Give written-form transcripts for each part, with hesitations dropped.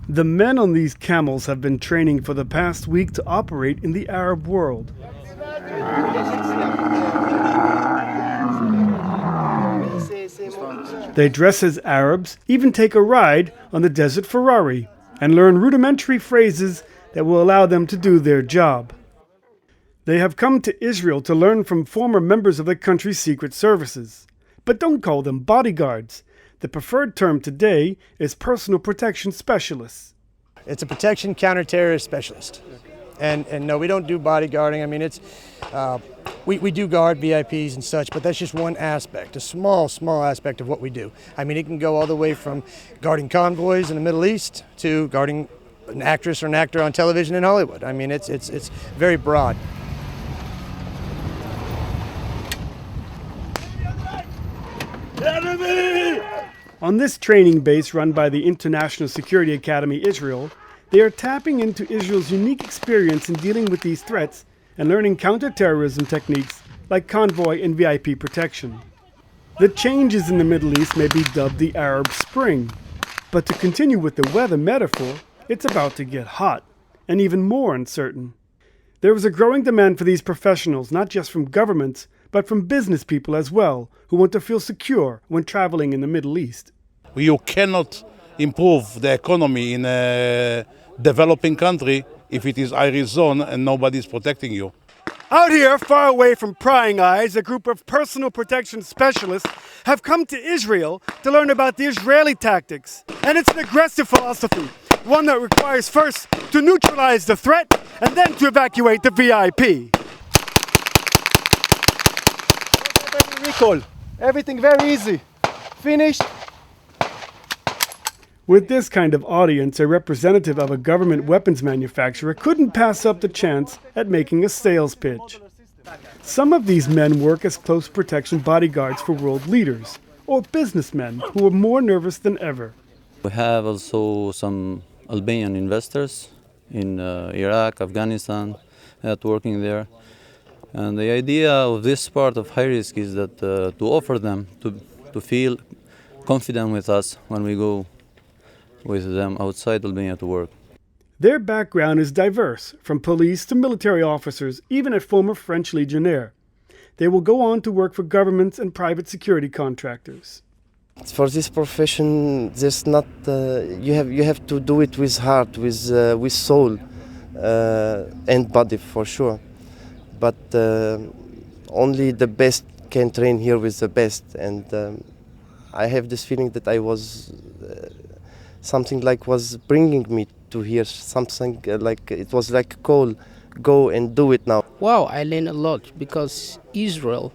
The men on these camels have been training for the past week to operate in the Arab world. They dress as Arabs, even take a ride on the desert Ferrari, and learn rudimentary phrases that will allow them to do their job. They have come to Israel to learn from former members of the country's secret services. But don't call them bodyguards. The preferred term today is personal protection specialists. It's a protection counterterrorist specialist. And no, we don't do bodyguarding. I mean, we do guard VIPs and such, but that's just one aspect, a small aspect of what we do. I mean, it can go all the way from guarding convoys in the Middle East to guarding an actress or an actor on television in Hollywood. I mean, it's very broad. On this training base run by the International Security Academy Israel, they are tapping into Israel's unique experience in dealing with these threats and learning counterterrorism techniques like convoy and VIP protection. The changes in the Middle East may be dubbed the Arab Spring, but to continue with the weather metaphor, it's about to get hot and even more uncertain. There is a growing demand for these professionals, not just from governments, but from business people as well, who want to feel secure when traveling in the Middle East. You cannot improve the economy in a developing country if it is Irish zone and nobody is protecting you. Out here, far away from prying eyes, a group of personal protection specialists have come to Israel to learn about the Israeli tactics. And it's an aggressive philosophy, one that requires first to neutralize the threat and then to evacuate the VIP. Recall. Everything very easy. Finished. With this kind of audience, a representative of a government weapons manufacturer couldn't pass up the chance at making a sales pitch. Some of these men work as close protection bodyguards for world leaders, or businessmen who are more nervous than ever. We have also some Albanian investors in Iraq, Afghanistan, that working there. And the idea of this part of high risk is that to offer them to feel confident with us when we go with them outside Albania to work. Their background is diverse, from police to military officers, even a former French legionnaire. They will go on to work for governments and private security contractors. For this profession, there's not you have to do it with heart, with soul and body for sure. But only the best can train here with the best, and I have this feeling that I was something like was bringing me to here, something like it was like a call, go and do it now. Wow, I learned a lot because Israel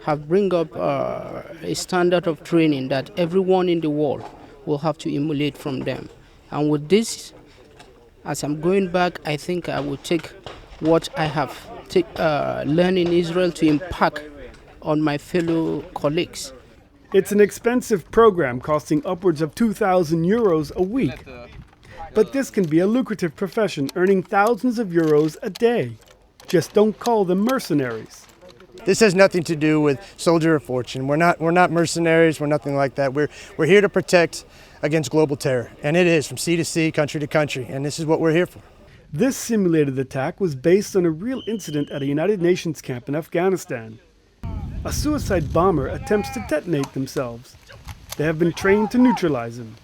have bring up a standard of training that everyone in the world will have to emulate from them. And with this, as I'm going back, I think I will take what I have learned in Israel to impact on my fellow colleagues. It's an expensive program costing upwards of 2,000 euros a week. But this can be a lucrative profession, earning thousands of euros a day. Just don't call them mercenaries. This has nothing to do with soldier of fortune. We're not mercenaries. We're nothing like that. We're here to protect against global terror, and it is from sea to sea, country to country, and this is what we're here for. This simulated attack was based on a real incident at a United Nations camp in Afghanistan. A suicide bomber attempts to detonate themselves. They have been trained to neutralize him.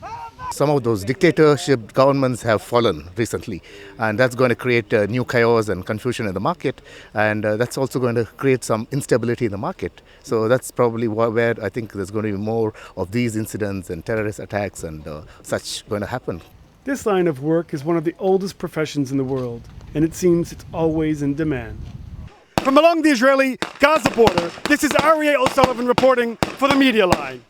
Some of those dictatorship governments have fallen recently, and that's going to create new chaos and confusion in the market, and that's also going to create some instability in the market. So that's probably where I think there's going to be more of these incidents and terrorist attacks and such going to happen. This line of work is one of the oldest professions in the world, and it seems it's always in demand. From along the Israeli-Gaza border, this is Arieh reporting for the Media Line.